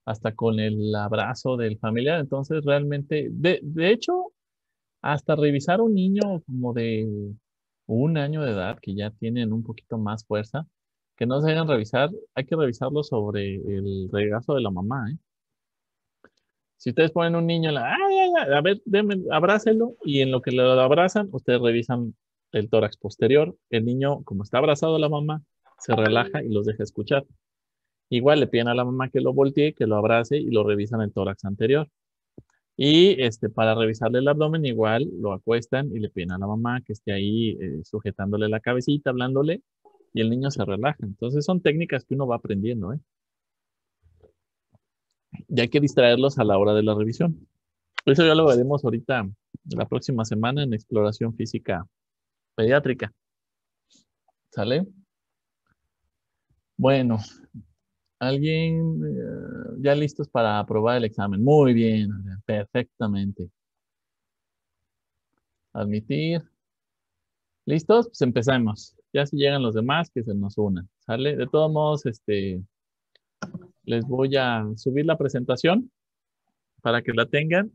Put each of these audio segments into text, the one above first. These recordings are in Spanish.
hasta con el abrazo del familiar. Entonces, realmente, de hecho, hasta revisar un niño como de 1 año de edad, que ya tienen un poquito más fuerza, que no se hagan revisar, hay que revisarlo sobre el regazo de la mamá, ¿eh? Si ustedes ponen un niño, ay, ay, ay, a ver, abrácelo, y en lo que lo abrazan, ustedes revisan el tórax posterior. El niño, como está abrazado a la mamá, se relaja y los deja escuchar. Igual le piden a la mamá que lo voltee, que lo abrace y lo revisan el tórax anterior. Y para revisarle el abdomen, igual lo acuestan y le piden a la mamá que esté ahí sujetándole la cabecita, hablándole, y el niño se relaja. Entonces son técnicas que uno va aprendiendo, ¿eh? Y hay que distraerlos a la hora de la revisión. Eso ya lo veremos ahorita, la próxima semana, en exploración física pediátrica. ¿Sale? Bueno, ¿alguien ya listos para aprobar el examen? Muy bien, Adrián, perfectamente. Admitir. ¿Listos? Pues empezamos. Ya si llegan los demás, que se nos unan. ¿Sale? De todos modos, les voy a subir la presentación para que la tengan,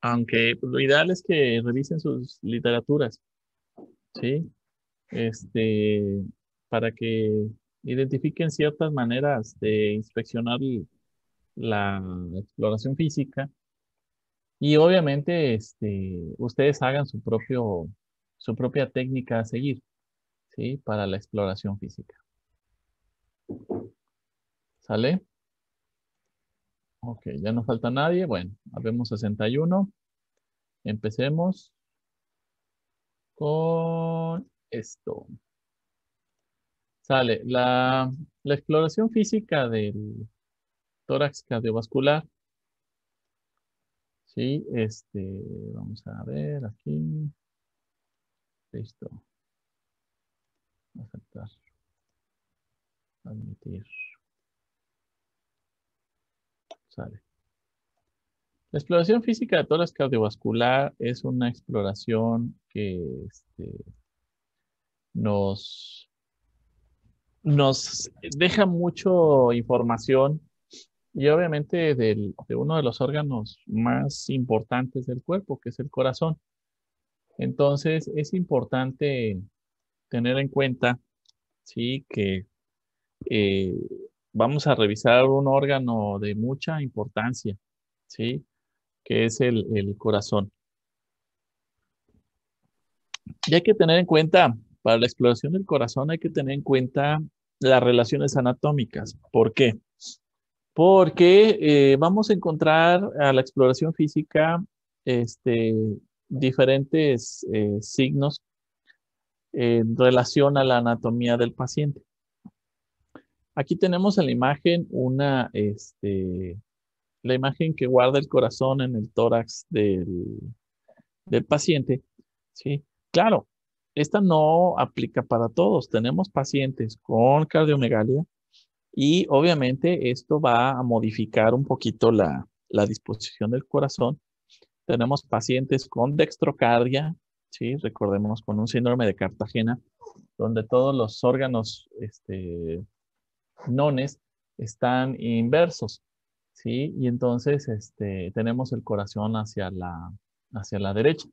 aunque pues, lo ideal es que revisen sus literaturas, ¿sí? Este, para que identifiquen ciertas maneras de inspeccionar la exploración física y obviamente, ustedes hagan su propia técnica a seguir, ¿sí? Para la exploración física. ¿Sale? Ok, ya no falta nadie. Bueno, habemos 61. Empecemos con esto. Sale. La exploración física del tórax cardiovascular. Sí, vamos a ver aquí. Listo. Aceptar. Admitir. Sale. La exploración física de tórax cardiovascular es una exploración que nos, nos deja mucho información y obviamente de uno de los órganos más importantes del cuerpo, que es el corazón. Entonces, es importante tener en cuenta, sí, que eh, vamos a revisar un órgano de mucha importancia, sí, que es el corazón. Y hay que tener en cuenta, para la exploración del corazón, hay que tener en cuenta las relaciones anatómicas. ¿Por qué? Porque vamos a encontrar a la exploración física este, diferentes signos en relación a la anatomía del paciente. Aquí tenemos en la imagen la imagen que guarda el corazón en el tórax del paciente, ¿sí? Claro, esta no aplica para todos. Tenemos pacientes con cardiomegalia y obviamente esto va a modificar un poquito la disposición del corazón. Tenemos pacientes con dextrocardia, ¿sí? Recordemos con un síndrome de Cartagena, donde todos los órganos nones están inversos, ¿sí? Y entonces tenemos el corazón hacia la derecha.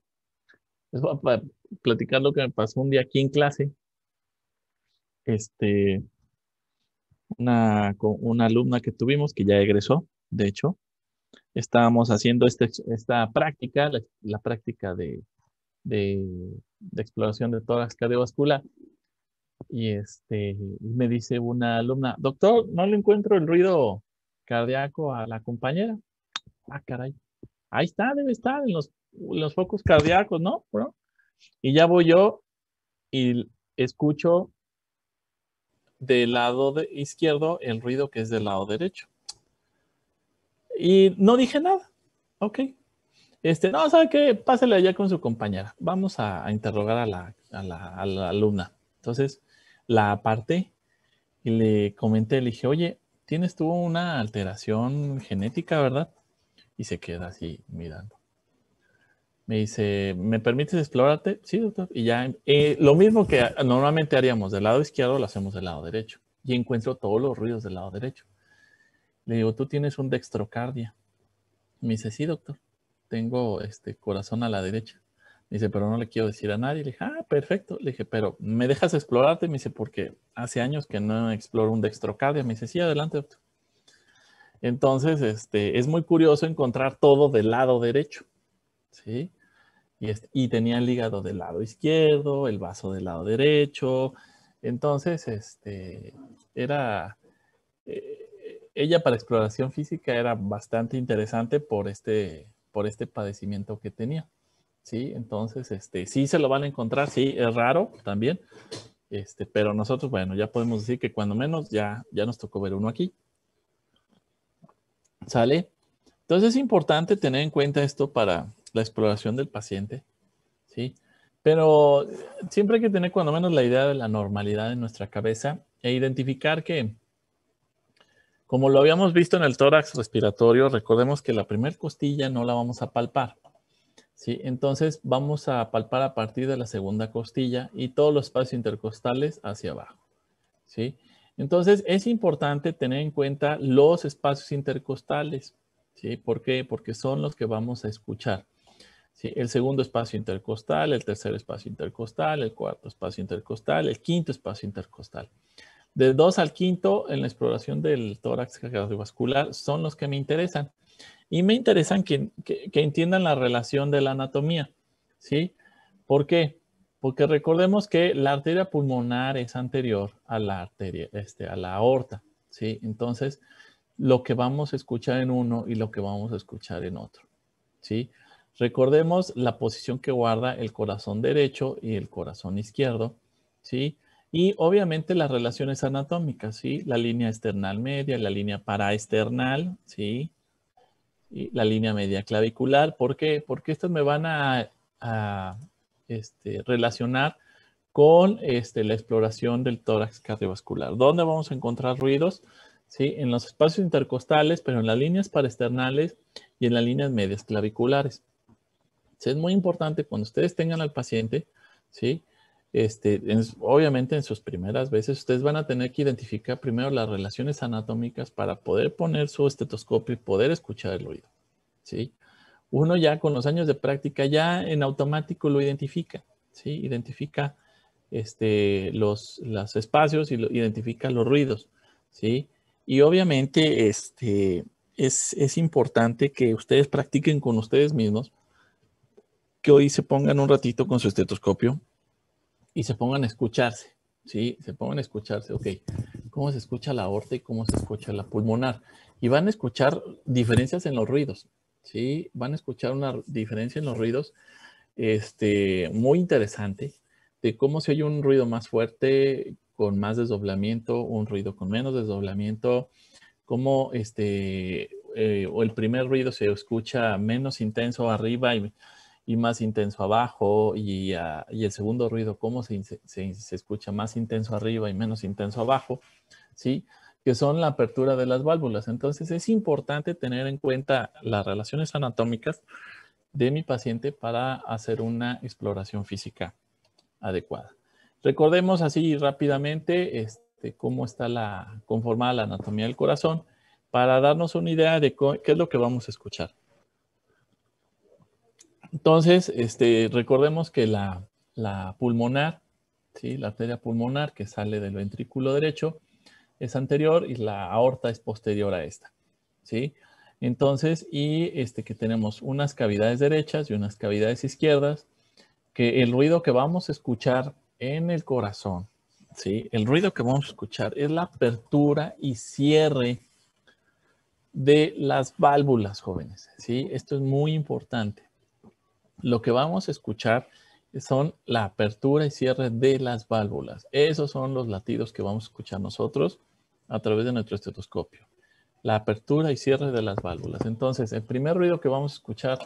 Les voy a platicar lo que me pasó un día aquí en clase. Este, una alumna que tuvimos que ya egresó, de hecho, estábamos haciendo esta práctica, la práctica de, de exploración de tórax cardiovascular. Y me dice una alumna, doctor, no le encuentro el ruido cardíaco a la compañera. Ah, caray. Ahí está, debe estar en los focos cardíacos, ¿no? ¿Bro? Y ya voy yo y escucho del lado izquierdo el ruido que es del lado derecho. Y no dije nada. Ok. No, ¿sabe qué? Pásale allá con su compañera. Vamos a interrogar a la alumna. Entonces, la aparté y le comenté, le dije, oye, tienes tú una alteración genética, ¿verdad? Y se queda así mirando. Me dice, ¿me permites explorarte? Sí, doctor. Y ya, lo mismo que normalmente haríamos del lado izquierdo, lo hacemos del lado derecho. Y encuentro todos los ruidos del lado derecho. Le digo, tú tienes un dextrocardia. Me dice, sí, doctor, tengo corazón a la derecha. Me dice, pero no le quiero decir a nadie. Le dije, ah, perfecto. Le dije, pero ¿me dejas explorarte? Me dice, porque hace años que no exploro un dextrocardia. Me dice, sí, adelante, doctor. Entonces, es muy curioso encontrar todo del lado derecho, ¿sí? Y tenía el hígado del lado izquierdo, el vaso del lado derecho. Entonces, era, ella para exploración física era bastante interesante por este padecimiento que tenía. Sí, entonces, sí se lo van a encontrar, sí, es raro también, pero nosotros, bueno, ya podemos decir que cuando menos ya nos tocó ver uno aquí. ¿Sale? Entonces es importante tener en cuenta esto para la exploración del paciente, ¿sí? Pero siempre hay que tener cuando menos la idea de la normalidad en nuestra cabeza e identificar que, como lo habíamos visto en el tórax respiratorio, recordemos que la primera costilla no la vamos a palpar, ¿sí? Entonces vamos a palpar a partir de la segunda costilla y todos los espacios intercostales hacia abajo, ¿sí? Entonces es importante tener en cuenta los espacios intercostales, ¿sí? ¿Por qué? Porque son los que vamos a escuchar. ¿Sí? El segundo espacio intercostal, el tercer espacio intercostal, el cuarto espacio intercostal, el quinto espacio intercostal. De 2 al quinto en la exploración del tórax cardiovascular son los que me interesan. Y me interesan que entiendan la relación de la anatomía. ¿Sí? ¿Por qué? Porque recordemos que la arteria pulmonar es anterior a la arteria, a la aorta. ¿Sí? Entonces, lo que vamos a escuchar en uno y lo que vamos a escuchar en otro. ¿Sí? Recordemos la posición que guarda el corazón derecho y el corazón izquierdo, ¿sí? Y obviamente las relaciones anatómicas, ¿sí? La línea esternal media, la línea paraesternal, ¿sí? Y la línea media clavicular. ¿Por qué? Porque estas me van a relacionar con la exploración del tórax cardiovascular. ¿Dónde vamos a encontrar ruidos? ¿Sí? En los espacios intercostales, pero en las líneas paraesternales y en las líneas medias claviculares. Sí, es muy importante cuando ustedes tengan al paciente, ¿sí? Obviamente en sus primeras veces ustedes van a tener que identificar primero las relaciones anatómicas para poder poner su estetoscopio y poder escuchar el ruido, ¿sí? Uno ya con los años de práctica ya en automático lo identifica, ¿sí? Identifica los espacios y identifica los ruidos, ¿sí? Y obviamente es importante que ustedes practiquen con ustedes mismos, que hoy se pongan un ratito con su estetoscopio y se pongan a escucharse, ¿sí? Se pongan a escucharse, ok, cómo se escucha la aorta y cómo se escucha la pulmonar. Y van a escuchar diferencias en los ruidos, ¿sí? Van a escuchar una diferencia en los ruidos muy interesante de cómo se oye un ruido más fuerte con más desdoblamiento, un ruido con menos desdoblamiento, cómo o el primer ruido se escucha menos intenso arriba y más intenso abajo, y el segundo ruido, cómo se escucha más intenso arriba y menos intenso abajo, ¿sí? Que son la apertura de las válvulas. Entonces es importante tener en cuenta las relaciones anatómicas de mi paciente para hacer una exploración física adecuada. Recordemos así rápidamente cómo está conformada la anatomía del corazón para darnos una idea de qué es lo que vamos a escuchar. Entonces, recordemos que la pulmonar, ¿sí? La arteria pulmonar que sale del ventrículo derecho es anterior y la aorta es posterior a esta, ¿sí? Entonces, que tenemos unas cavidades derechas y unas cavidades izquierdas, que el ruido que vamos a escuchar en el corazón, ¿sí? El ruido que vamos a escuchar es la apertura y cierre de las válvulas, jóvenes, ¿sí? Esto es muy importante. Lo que vamos a escuchar son la apertura y cierre de las válvulas. Esos son los latidos que vamos a escuchar nosotros a través de nuestro estetoscopio. La apertura y cierre de las válvulas. Entonces, el primer ruido que vamos a escuchar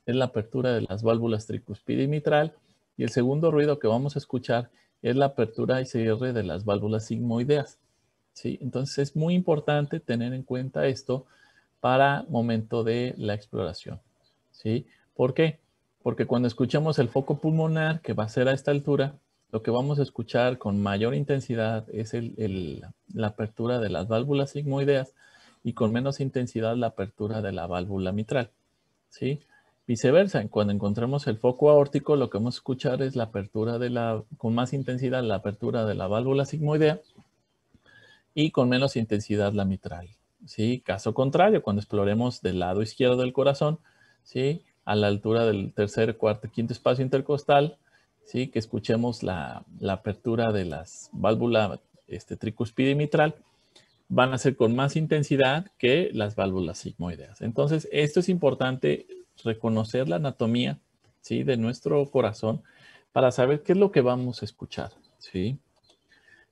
es la apertura de las válvulas tricuspide y mitral, y el segundo ruido que vamos a escuchar es la apertura y cierre de las válvulas sigmoideas, ¿sí? Entonces, es muy importante tener en cuenta esto para momento de la exploración, ¿sí? ¿Por qué? Porque cuando escuchamos el foco pulmonar, que va a ser a esta altura, lo que vamos a escuchar con mayor intensidad es la apertura de las válvulas sigmoideas, y con menos intensidad la apertura de la válvula mitral, ¿sí? Viceversa, cuando encontremos el foco aórtico, lo que vamos a escuchar es la apertura con más intensidad la apertura de la válvula sigmoidea y con menos intensidad la mitral, ¿sí? Caso contrario, cuando exploremos del lado izquierdo del corazón, ¿sí? A la altura del tercer, cuarto, quinto espacio intercostal, ¿sí? Que escuchemos la apertura de las válvulas tricuspide y mitral, van a ser con más intensidad que las válvulas sigmoideas. Entonces, esto es importante, reconocer la anatomía, ¿sí? De nuestro corazón para saber qué es lo que vamos a escuchar, ¿sí?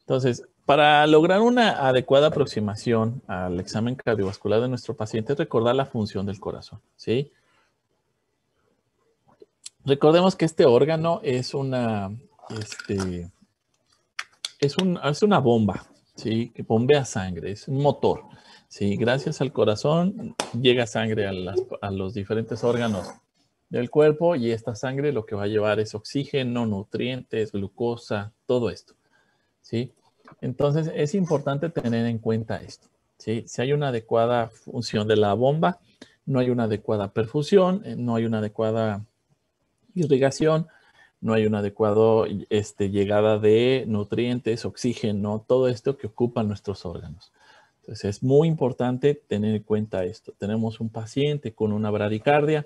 Entonces, para lograr una adecuada aproximación al examen cardiovascular de nuestro paciente, recordar la función del corazón, ¿sí? Recordemos que este órgano es es una bomba, ¿sí? Que bombea sangre, es un motor, ¿sí? Gracias al corazón llega sangre a los diferentes órganos del cuerpo y esta sangre lo que va a llevar es oxígeno, nutrientes, glucosa, todo esto, ¿sí? Entonces es importante tener en cuenta esto, ¿sí? Si hay una adecuada función de la bomba, no hay una adecuada perfusión, no hay una adecuada irrigación, no hay una adecuada llegada de nutrientes, oxígeno, todo esto que ocupan nuestros órganos. Entonces es muy importante tener en cuenta esto. Tenemos un paciente con una bradicardia,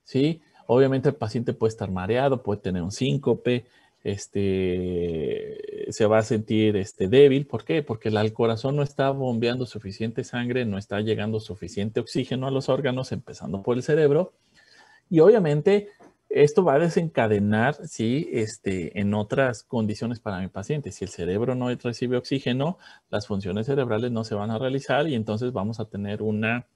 ¿sí? Obviamente el paciente puede estar mareado, puede tener un síncope, se va a sentir débil. ¿Por qué? Porque el corazón no está bombeando suficiente sangre, no está llegando suficiente oxígeno a los órganos, empezando por el cerebro. Y obviamente esto va a desencadenar, ¿sí? En otras condiciones para mi paciente. Si el cerebro no recibe oxígeno, las funciones cerebrales no se van a realizar y entonces vamos a tener una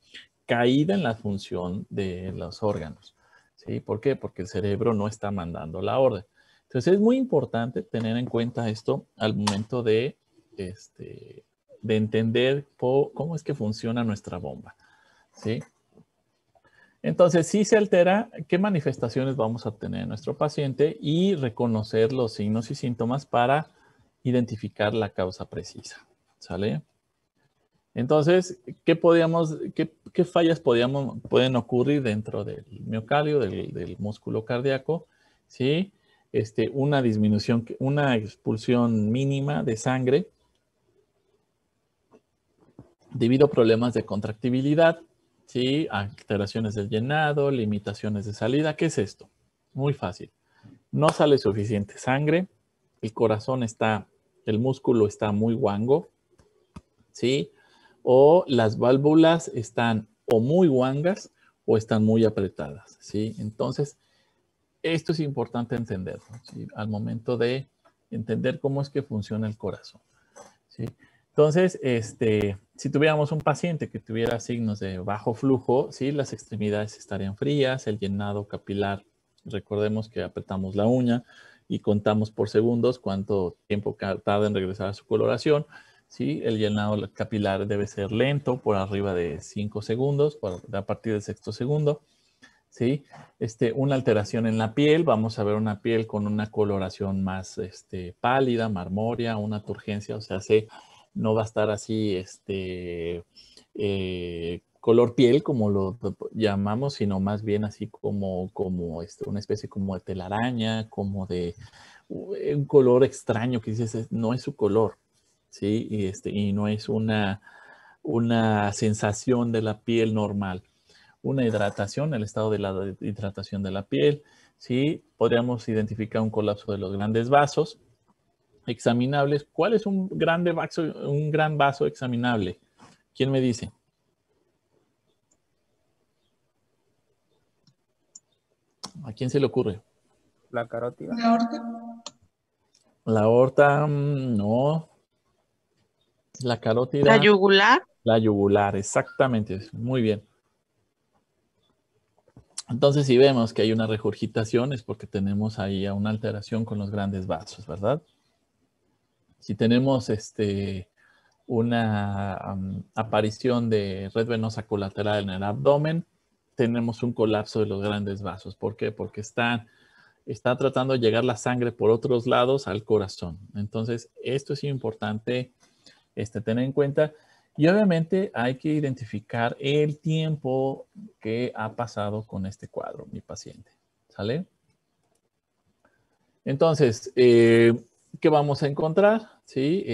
caída en la función de los órganos, ¿sí? ¿Por qué? Porque el cerebro no está mandando la orden. Entonces es muy importante tener en cuenta esto al momento de entender cómo es que funciona nuestra bomba, ¿sí? Entonces, si se altera, ¿qué manifestaciones vamos a tener en nuestro paciente? Y reconocer los signos y síntomas para identificar la causa precisa, ¿sale? Entonces, ¿qué fallas pueden ocurrir dentro del miocardio, del músculo cardíaco? ¿Sí? Una disminución, una expulsión mínima de sangre debido a problemas de contractibilidad, ¿sí? Alteraciones del llenado, limitaciones de salida. ¿Qué es esto? Muy fácil. No sale suficiente sangre, el corazón el músculo está muy guango, ¿sí? O las válvulas están o muy guangas o están muy apretadas, ¿sí? Entonces, esto es importante entenderlo, ¿sí? Al momento de entender cómo es que funciona el corazón, ¿sí? Entonces, si tuviéramos un paciente que tuviera signos de bajo flujo, ¿sí? Las extremidades estarían frías, el llenado capilar, recordemos que apretamos la uña y contamos por segundos cuánto tiempo tarda en regresar a su coloración, ¿sí? El llenado capilar debe ser lento, por arriba de 5 segundos, a partir del sexto segundo, ¿sí? Una alteración en la piel, vamos a ver una piel con una coloración más pálida, marmórea, una turgencia, o sea, no va a estar así, color piel, como lo llamamos, sino más bien así como una especie como de telaraña, como de un color extraño que dices, no es su color, ¿sí? Y no es una sensación de la piel normal. Una hidratación, el estado de la hidratación de la piel, ¿sí? Podríamos identificar un colapso de los grandes vasos examinables. ¿Cuál es un gran vaso examinable? ¿Quién me dice? ¿A quién se le ocurre? La carótida. La aorta. La aorta, no. La carótida. La yugular. La yugular, exactamente. Muy bien. Entonces, si vemos que hay una regurgitación, es porque tenemos ahí una alteración con los grandes vasos, ¿verdad? Si tenemos una aparición de red venosa colateral en el abdomen, tenemos un colapso de los grandes vasos. ¿Por qué? Porque está tratando de llegar la sangre por otros lados al corazón. Entonces, esto es importante tener en cuenta. Y obviamente hay que identificar el tiempo que ha pasado con este cuadro, mi paciente. ¿Sale? Entonces, ¿qué vamos a encontrar? ¿Sí?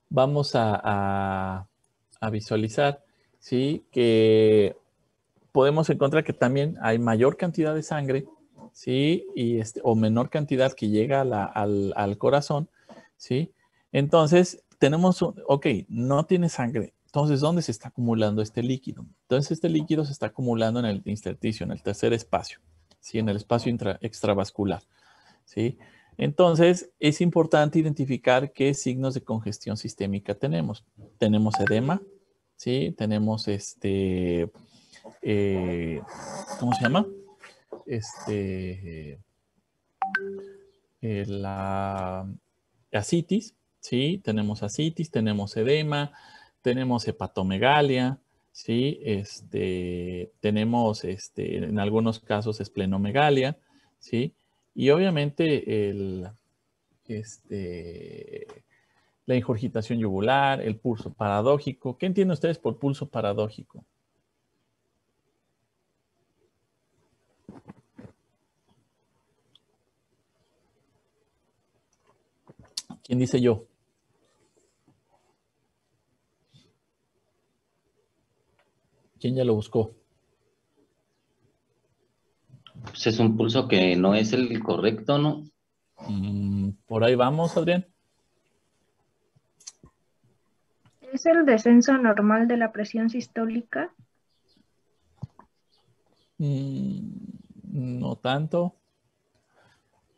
Vamos a visualizar, ¿sí? Que podemos encontrar que también hay mayor cantidad de sangre, ¿sí? O menor cantidad que llega al corazón, ¿sí? Entonces, tenemos, ok, no tiene sangre. Entonces, ¿dónde se está acumulando este líquido? Entonces, este líquido se está acumulando en el intersticio, en el tercer espacio, ¿sí? En el espacio extravascular, ¿sí? Entonces, es importante identificar qué signos de congestión sistémica tenemos. Tenemos edema, ¿sí? Tenemos ¿cómo se llama? Este, la asitis, ¿sí? Tenemos asitis, tenemos edema, tenemos hepatomegalia, ¿sí? Tenemos, en algunos casos, esplenomegalia, ¿sí? Y obviamente este, la ingurgitación yugular, el pulso paradójico. ¿Qué entienden ustedes por pulso paradójico? ¿Quién dice yo? ¿Quién ya lo buscó? Pues es un pulso que no es el correcto, ¿no? Por ahí vamos, Adrián. ¿Es el descenso normal de la presión sistólica? No tanto.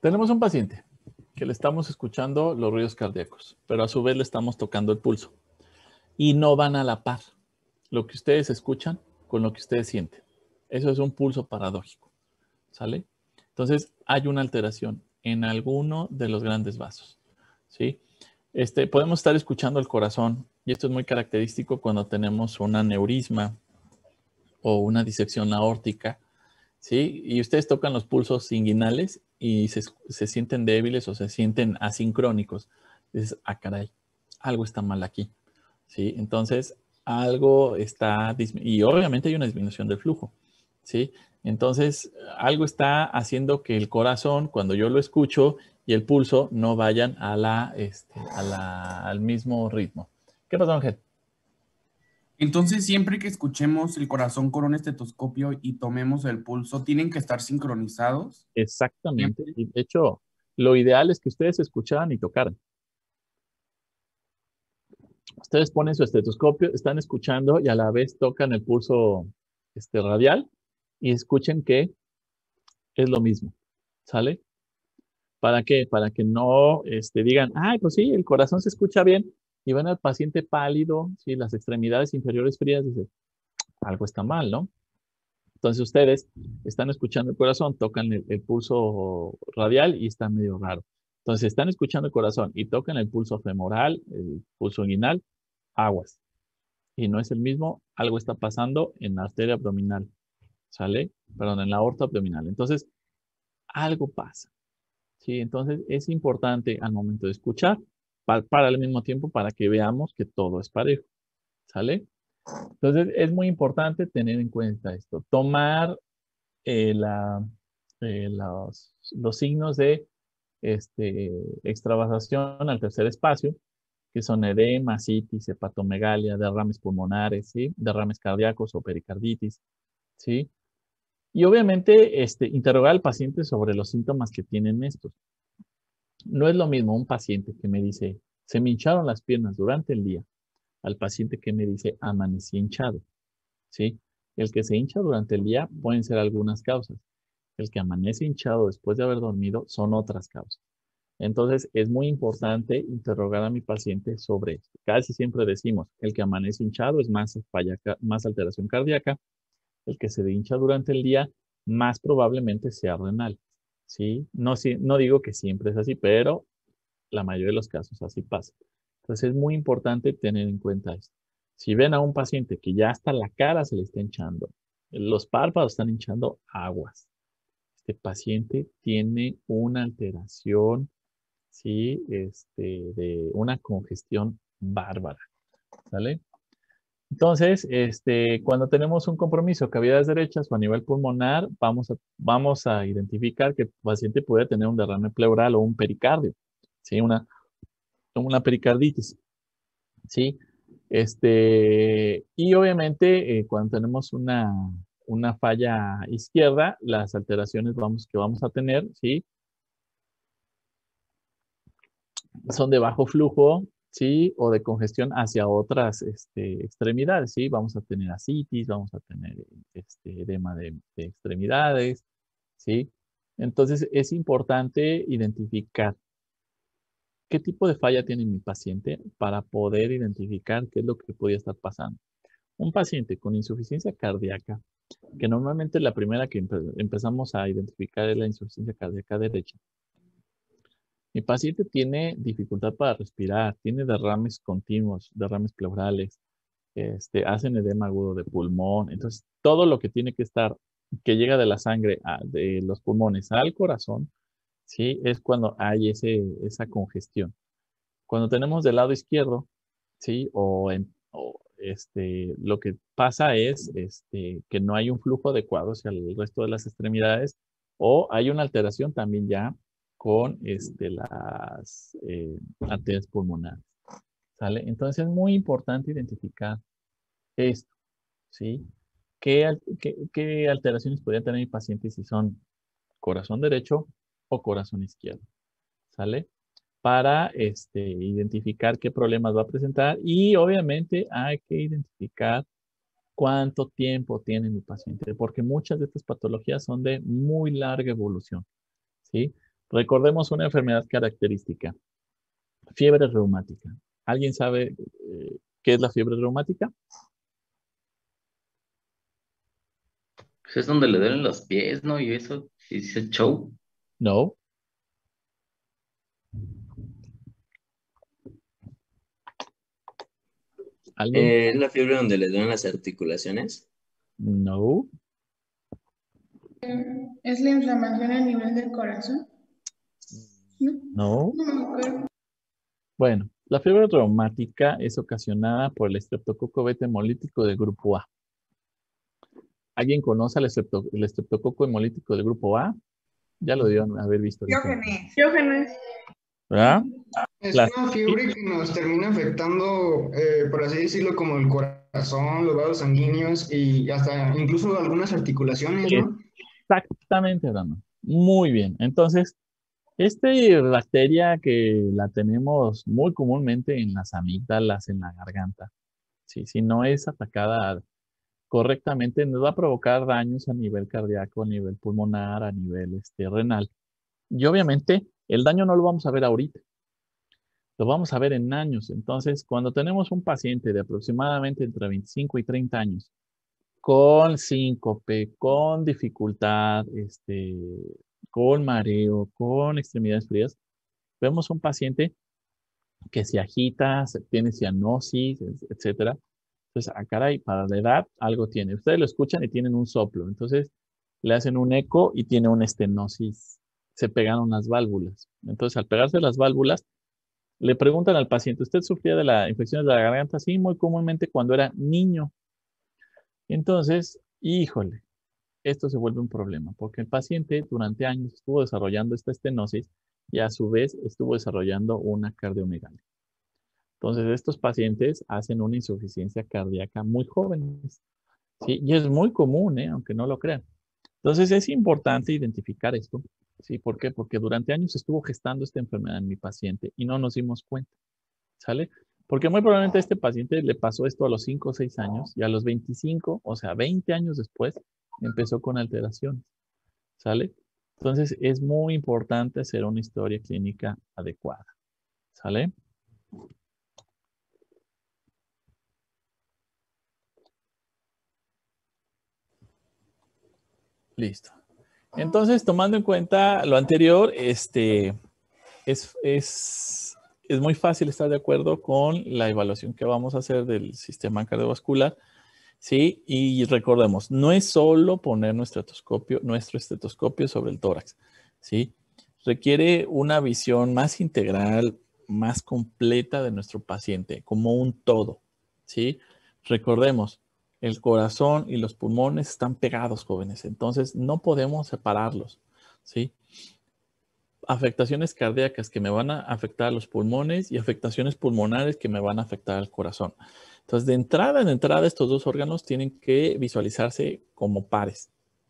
Tenemos un paciente que le estamos escuchando los ruidos cardíacos, pero a su vez le estamos tocando el pulso. Y no van a la par lo que ustedes escuchan con lo que ustedes sienten. Eso es un pulso paradójico. ¿Sale? Entonces, hay una alteración en alguno de los grandes vasos. ¿Sí? Podemos estar escuchando el corazón, y esto es muy característico cuando tenemos un aneurisma o una disección aórtica, ¿sí? Y ustedes tocan los pulsos inguinales y se sienten débiles o se sienten asincrónicos. Dices, ah, caray, algo está mal aquí, ¿sí? Entonces, algo está, y obviamente hay una disminución del flujo, ¿sí? Entonces, algo está haciendo que el corazón, cuando yo lo escucho, y el pulso no vayan al mismo ritmo. ¿Qué pasó, Ángel? Entonces, siempre que escuchemos el corazón con un estetoscopio y tomemos el pulso, ¿tienen que estar sincronizados? Exactamente. Siempre. Y de hecho, lo ideal es que ustedes escucharan y tocaran. Ustedes ponen su estetoscopio, están escuchando y a la vez tocan el pulso radial y escuchen que es lo mismo. ¿Sale? ¿Para qué? Para que no digan, ay, pues sí, el corazón se escucha bien y ven al paciente pálido, sí, las extremidades inferiores frías, dicen, algo está mal, ¿no? Entonces ustedes están escuchando el corazón, tocan el pulso radial y está medio raro. Entonces están escuchando el corazón y tocan el pulso femoral, el pulso inguinal, aguas. Y no es el mismo, algo está pasando en la arteria abdominal, ¿sale? Perdón, en la aorta abdominal. Entonces, algo pasa, ¿sí? Entonces, es importante al momento de escuchar, para al mismo tiempo, para que veamos que todo es parejo, ¿sale? Entonces, es muy importante tener en cuenta esto, tomar eh, la, los signos de extravasación al tercer espacio, que son edema, citis, hepatomegalia, derrames pulmonares, ¿sí? Derrames cardíacos o pericarditis, ¿sí? Y obviamente, interrogar al paciente sobre los síntomas que tienen estos. No es lo mismo un paciente que me dice, se me hincharon las piernas durante el día, al paciente que me dice, amanecí hinchado, ¿sí? El que se hincha durante el día pueden ser algunas causas. El que amanece hinchado después de haber dormido son otras causas. Entonces, es muy importante interrogar a mi paciente sobre esto. Casi siempre decimos, el que amanece hinchado es más, más alteración cardíaca, el que se hincha durante el día más probablemente sea renal. ¿Sí? No, no digo que siempre es así, pero la mayoría de los casos así pasa. Entonces, es muy importante tener en cuenta esto. Si ven a un paciente que ya hasta la cara se le está hinchando, los párpados están hinchando aguas, este paciente tiene una alteración, ¿sí? De una congestión bárbara. ¿Sale? Entonces, cuando tenemos un compromiso de cavidades derechas o a nivel pulmonar, vamos a identificar que el paciente puede tener un derrame pleural o un pericardio, ¿sí? Una pericarditis, ¿sí? Y obviamente, cuando tenemos una falla izquierda, las alteraciones que vamos a tener, ¿sí? Son de bajo flujo, ¿sí? O de congestión hacia otras extremidades, ¿sí? Vamos a tener ascitis, vamos a tener edema de extremidades, ¿sí? Entonces, es importante identificar qué tipo de falla tiene mi paciente para poder identificar qué es lo que podría estar pasando. Un paciente con insuficiencia cardíaca, que normalmente la primera que empezamos a identificar es la insuficiencia cardíaca derecha. Mi paciente tiene dificultad para respirar, tiene derrames continuos, derrames pleurales, hacen edema agudo de pulmón. Entonces, todo lo que tiene que estar, que llega de la sangre, de los pulmones al corazón, ¿sí? Es cuando hay esa congestión. Cuando tenemos del lado izquierdo, ¿sí? Lo que pasa es que no hay un flujo adecuado hacia el resto de las extremidades o hay una alteración también ya con las arterias pulmonares. ¿Sale? Entonces es muy importante identificar esto, ¿sí? ¿Qué alteraciones podría tener mi paciente si son corazón derecho o corazón izquierdo? ¿Sale? Para identificar qué problemas va a presentar y obviamente hay que identificar cuánto tiempo tiene mi paciente, porque muchas de estas patologías son de muy larga evolución, ¿sí? Recordemos una enfermedad característica, fiebre reumática. ¿Alguien sabe qué es la fiebre reumática? Pues es donde le duelen los pies, ¿no? Y eso, y ese show. No. ¿Alguien? ¿Es la fiebre donde le duelen las articulaciones? No. ¿Es la inflamación a nivel del corazón? No. No me acuerdo. Bueno, la fiebre reumática es ocasionada por el estreptococo beta hemolítico del grupo A. ¿Alguien conoce el estreptococo hemolítico del grupo A? Ya lo debieron haber visto. Diógenes. ¿Verdad? Es una fiebre que nos termina afectando, por así decirlo, como el corazón, los vasos sanguíneos y hasta incluso algunas articulaciones, ¿no? Exactamente, Brandon. Muy bien. Entonces, esta bacteria que la tenemos muy comúnmente en las amígdalas, en la garganta, ¿sí? Si no es atacada correctamente, nos va a provocar daños a nivel cardíaco, a nivel pulmonar, a nivel renal. Y obviamente, el daño no lo vamos a ver ahorita. Lo vamos a ver en años. Entonces, cuando tenemos un paciente de aproximadamente entre 25 y 30 años, con síncope, con dificultad, con mareo, con extremidades frías, vemos un paciente que se agita, tiene cianosis, etcétera. Entonces, caray, para la edad algo tiene. Ustedes lo escuchan y tienen un soplo. Entonces, le hacen un eco y tiene una estenosis. Se pegaron las válvulas. Entonces, al pegarse las válvulas, le preguntan al paciente, ¿usted sufría de la infección de la garganta? Sí, muy comúnmente cuando era niño. Entonces, híjole, esto se vuelve un problema, porque el paciente durante años estuvo desarrollando esta estenosis y a su vez estuvo desarrollando una cardiomegalia. Entonces, estos pacientes hacen una insuficiencia cardíaca muy jóvenes, ¿sí? Y es muy común, aunque no lo crean. Entonces, es importante identificar esto, ¿sí? ¿Por qué? Porque durante años estuvo gestando esta enfermedad en mi paciente y no nos dimos cuenta, ¿sale? Porque muy probablemente a este paciente le pasó esto a los 5 o 6 años y a los 25, o sea, 20 años después, empezó con alteraciones, ¿sale? Entonces, es muy importante hacer una historia clínica adecuada, ¿sale? Listo. Entonces, tomando en cuenta lo anterior, es muy fácil estar de acuerdo con la evaluación que vamos a hacer del sistema cardiovascular, ¿sí? Y recordemos, no es solo poner nuestro estetoscopio sobre el tórax, ¿sí? Requiere una visión más integral, más completa de nuestro paciente, como un todo, ¿sí? Recordemos, el corazón y los pulmones están pegados, jóvenes, entonces no podemos separarlos, ¿sí? Afectaciones cardíacas que me van a afectar a los pulmones y afectaciones pulmonares que me van a afectar al corazón. Entonces, de entrada, estos dos órganos tienen que visualizarse como pares,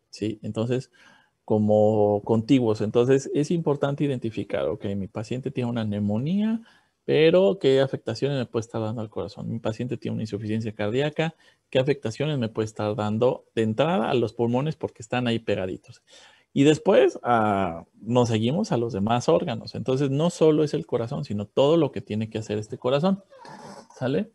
¿sí? Entonces, como contiguos. Entonces, es importante identificar, ok, mi paciente tiene una neumonía, pero ¿qué afectaciones me puede estar dando al corazón? Mi paciente tiene una insuficiencia cardíaca, ¿qué afectaciones me puede estar dando de entrada a los pulmones porque están ahí pegaditos? Y después nos seguimos a los demás órganos. Entonces, no solo es el corazón, sino todo lo que tiene que hacer este corazón. ¿Sale?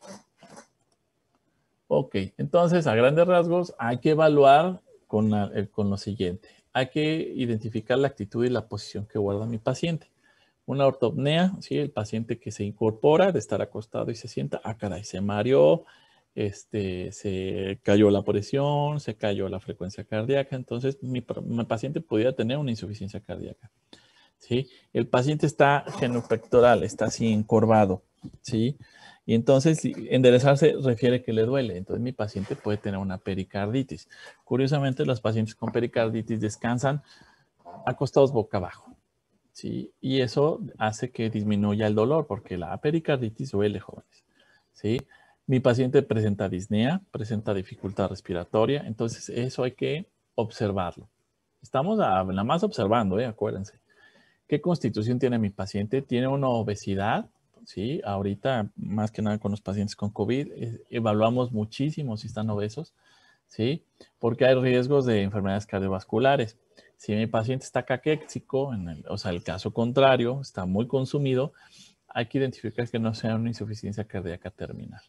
Ok, entonces a grandes rasgos hay que evaluar con lo siguiente. Hay que identificar la actitud y la posición que guarda mi paciente. Una ortopnea, ¿sí? El paciente que se incorpora de estar acostado y se sienta, caray, se mareó, se cayó la presión, se cayó la frecuencia cardíaca, entonces mi paciente pudiera tener una insuficiencia cardíaca, ¿sí? El paciente está genupectoral, está así encorvado, ¿sí? Y entonces enderezarse refiere que le duele, entonces mi paciente puede tener una pericarditis. Curiosamente, los pacientes con pericarditis descansan acostados boca abajo, ¿sí? Y eso hace que disminuya el dolor, porque la pericarditis duele, jóvenes, ¿sí? Mi paciente presenta disnea, presenta dificultad respiratoria, entonces eso hay que observarlo. Estamos nada más observando, acuérdense. ¿Qué constitución tiene mi paciente? Tiene una obesidad, ¿sí? Ahorita, más que nada con los pacientes con COVID, evaluamos muchísimo si están obesos, ¿sí? Porque hay riesgos de enfermedades cardiovasculares. Si mi paciente está caquéxico, o sea, el caso contrario, está muy consumido, hay que identificar que no sea una insuficiencia cardíaca terminal.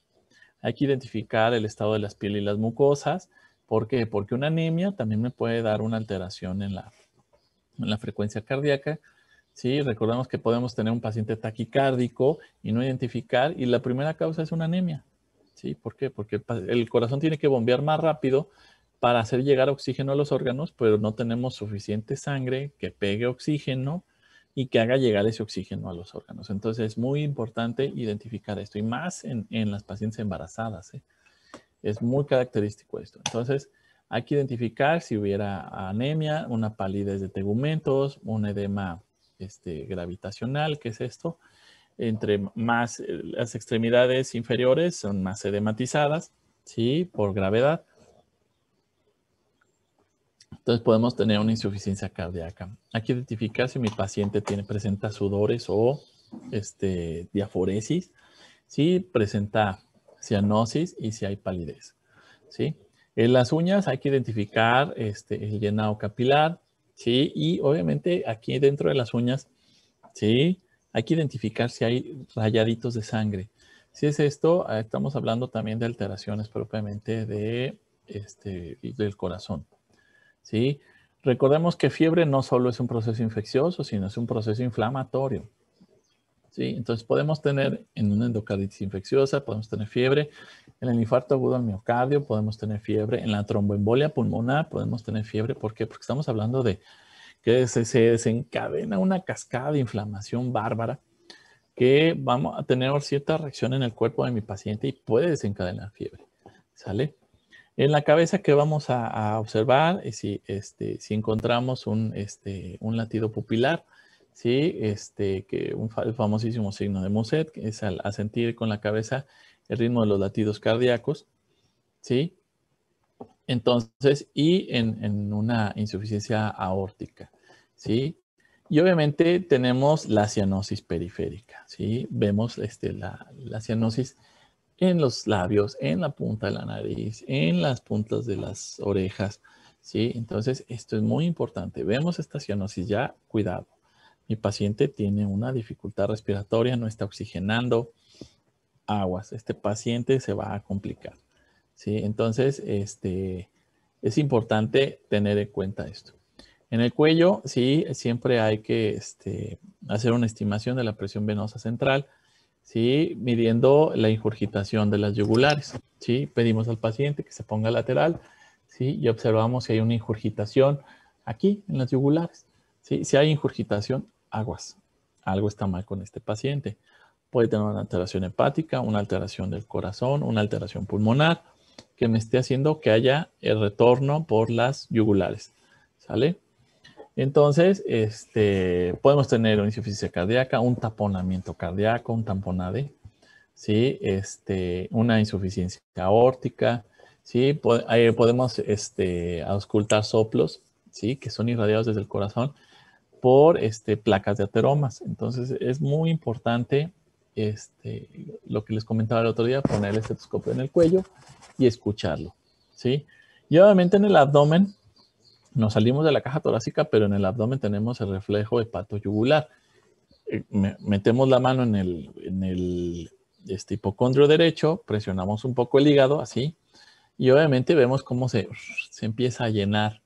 Hay que identificar el estado de las pieles y las mucosas. ¿Por qué? Porque una anemia también me puede dar una alteración en la frecuencia cardíaca. Sí, recordemos que podemos tener un paciente taquicárdico y no identificar, y la primera causa es una anemia. ¿Sí? ¿Por qué? Porque el corazón tiene que bombear más rápido para hacer llegar oxígeno a los órganos, pero no tenemos suficiente sangre que pegue oxígeno y que haga llegar ese oxígeno a los órganos. Entonces es muy importante identificar esto, y más en las pacientes embarazadas. Es muy característico esto. Entonces hay que identificar si hubiera anemia, una palidez de tegumentos, un edema gravitacional, ¿qué es esto? Entre más las extremidades inferiores son más edematizadas, ¿sí? Por gravedad. Entonces podemos tener una insuficiencia cardíaca. Hay que identificar si mi paciente presenta sudores o diaforesis, si presenta cianosis y si hay palidez, ¿sí? En las uñas hay que identificar el llenado capilar, ¿sí? Y obviamente aquí dentro de las uñas, ¿sí? Hay que identificar si hay rayaditos de sangre. Si es esto, estamos hablando también de alteraciones propiamente del corazón, ¿sí? Recordemos que fiebre no solo es un proceso infeccioso, sino es un proceso inflamatorio, ¿sí? Entonces podemos tener en una endocarditis infecciosa, podemos tener fiebre, en el infarto agudo al miocardio podemos tener fiebre, en la tromboembolia pulmonar podemos tener fiebre. ¿Por qué? Porque estamos hablando de que se desencadena una cascada de inflamación bárbara que vamos a tener cierta reacción en el cuerpo de mi paciente y puede desencadenar fiebre, ¿sale? En la cabeza, ¿qué vamos a observar? Si encontramos un latido pupilar, ¿sí? El famosísimo signo de Mouset, que es a sentir con la cabeza el ritmo de los latidos cardíacos, ¿sí? Entonces, y en una insuficiencia aórtica, ¿sí? Y obviamente tenemos la cianosis periférica, ¿sí? Vemos la cianosis en los labios, en la punta de la nariz, en las puntas de las orejas, ¿sí? Entonces, esto es muy importante. Vemos esta cianosis ya, cuidado. Mi paciente tiene una dificultad respiratoria, no está oxigenando, aguas. Este paciente se va a complicar, ¿sí? Entonces, es importante tener en cuenta esto. En el cuello, sí, siempre hay que hacer una estimación de la presión venosa central, ¿sí? Midiendo la ingurgitación de las yugulares, ¿sí? Pedimos al paciente que se ponga lateral, ¿sí? Y observamos si hay una ingurgitación aquí en las yugulares, ¿sí? Si hay ingurgitación, aguas. Algo está mal con este paciente. puede tener una alteración hepática, una alteración del corazón, una alteración pulmonar, que me esté haciendo que haya el retorno por las yugulares, ¿sale? Entonces, podemos tener una insuficiencia cardíaca, un taponamiento cardíaco, un tamponade, ¿sí? Una insuficiencia aórtica, ¿sí? Podemos auscultar soplos, ¿sí? Que son irradiados desde el corazón por placas de ateromas. Entonces, es muy importante lo que les comentaba el otro día, poner el estetoscopio en el cuello y escucharlo, ¿sí? Y obviamente en el abdomen, nos salimos de la caja torácica, pero en el abdomen tenemos el reflejo hepatoyugular. Metemos la mano en el hipocondrio derecho, presionamos un poco el hígado, así, y obviamente vemos cómo se empieza a llenar,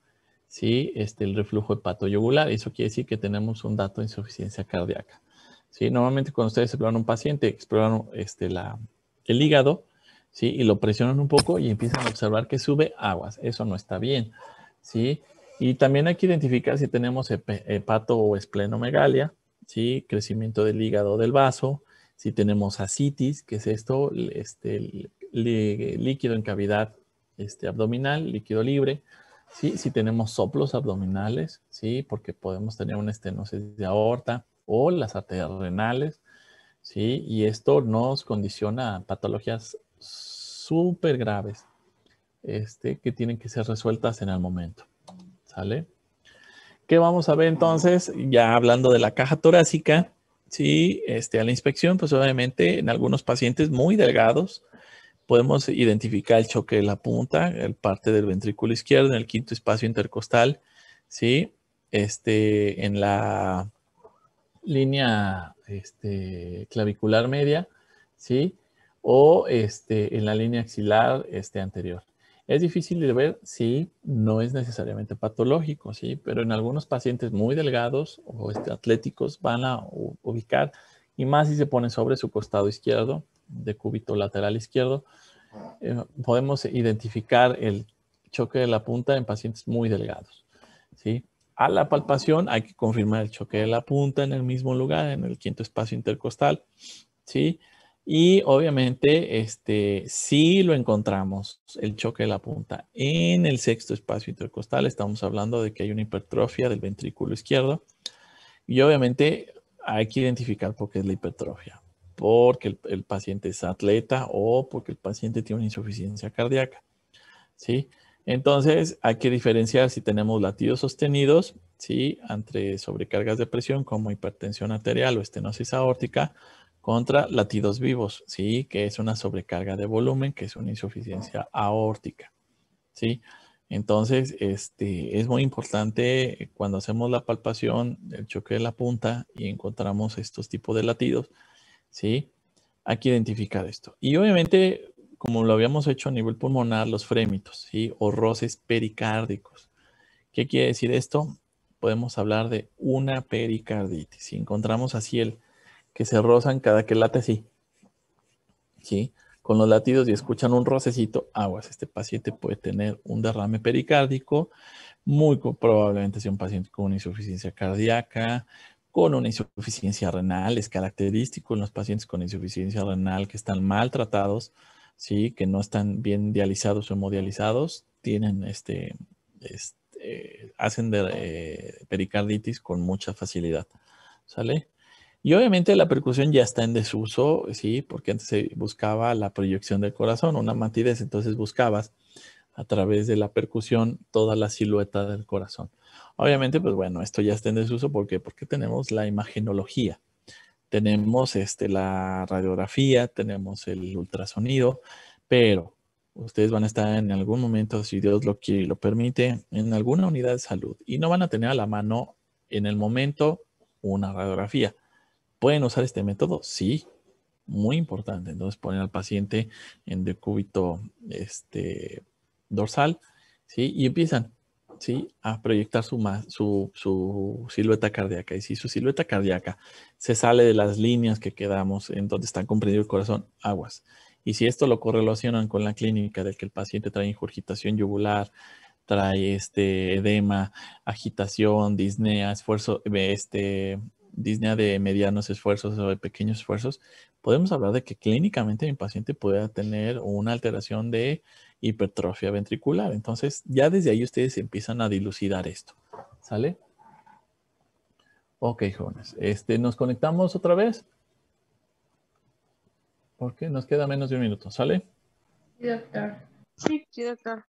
¿sí? El reflujo hepatoyugular. Eso quiere decir que tenemos un dato de insuficiencia cardíaca, ¿sí? Normalmente cuando ustedes exploran a un paciente, exploran el hígado, ¿sí? Y lo presionan un poco y empiezan a observar que sube aguas. Eso no está bien, ¿sí? Y también hay que identificar si tenemos hepato o esplenomegalia, ¿sí? Crecimiento del hígado o del vaso, si tenemos ascitis, que es esto, líquido en cavidad abdominal, líquido libre, ¿sí? Si tenemos soplos abdominales, ¿sí? Porque podemos tener una estenosis de aorta o las arterias renales, ¿sí? Y esto nos condiciona a patologías súper graves, que tienen que ser resueltas en el momento, ¿sale? ¿Qué vamos a ver entonces? Ya hablando de la caja torácica, ¿sí? A la inspección, pues obviamente en algunos pacientes muy delgados podemos identificar el choque de la punta, el parte del ventrículo izquierdo, en el quinto espacio intercostal, ¿sí? En la línea clavicular media, ¿sí? O en la línea axilar anterior. Es difícil de ver, sí, no es necesariamente patológico, sí, pero en algunos pacientes muy delgados o atléticos van a ubicar, y más si se pone sobre su costado izquierdo, de cúbito lateral izquierdo, podemos identificar el choque de la punta en pacientes muy delgados, ¿sí? A la palpación hay que confirmar el choque de la punta en el mismo lugar, en el quinto espacio intercostal, ¿sí? Y obviamente, si lo encontramos, el choque de la punta en el sexto espacio intercostal, estamos hablando de que hay una hipertrofia del ventrículo izquierdo. Y obviamente hay que identificar por qué es la hipertrofia. Porque el paciente es atleta o porque el paciente tiene una insuficiencia cardíaca, ¿sí? Entonces, hay que diferenciar si tenemos latidos sostenidos, ¿sí? Entre sobrecargas de presión como hipertensión arterial o estenosis aórtica contra latidos vivos, ¿sí? Que es una sobrecarga de volumen, que es una insuficiencia aórtica, ¿sí? Entonces, es muy importante cuando hacemos la palpación del choque de la punta y encontramos estos tipos de latidos, ¿sí? Hay que identificar esto. Y obviamente, como lo habíamos hecho a nivel pulmonar, los frémitos, ¿sí? O roces pericárdicos. ¿Qué quiere decir esto? Podemos hablar de una pericarditis. Si encontramos así el que se rozan cada que late así, ¿sí? Con los latidos y escuchan un rocecito, aguas. Este paciente puede tener un derrame pericárdico, muy probablemente sea un paciente con una insuficiencia cardíaca, con una insuficiencia renal. Es característico en los pacientes con insuficiencia renal que están maltratados, ¿sí? Que no están bien dializados o hemodializados, tienen hacen pericarditis con mucha facilidad, ¿sale? Y obviamente la percusión ya está en desuso, ¿sí? Porque antes se buscaba la proyección del corazón, una matidez, entonces buscabas a través de la percusión toda la silueta del corazón. Obviamente, pues bueno, esto ya está en desuso, ¿por qué? Porque tenemos la imagenología, tenemos la radiografía, tenemos el ultrasonido, pero ustedes van a estar en algún momento, si Dios lo quiere y lo permite, en alguna unidad de salud y no van a tener a la mano en el momento una radiografía. ¿Pueden usar este método? Sí, muy importante. Entonces ponen al paciente en decúbito dorsal, ¿sí? Y empiezan, ¿sí? A proyectar su silueta cardíaca. Y si su silueta cardíaca se sale de las líneas que quedamos en donde está comprendido el corazón, aguas. Y si esto lo correlacionan con la clínica de que el paciente trae ingurgitación yugular, trae edema, agitación, disnea, esfuerzo, disnea de medianos esfuerzos o de pequeños esfuerzos, podemos hablar de que clínicamente mi paciente pueda tener una alteración de hipertrofia ventricular. Entonces, ya desde ahí ustedes empiezan a dilucidar esto. ¿Sale? Ok, jóvenes. ¿Nos conectamos otra vez? Porque nos queda menos de un minuto. ¿Sale? Sí, doctor. Sí, doctor.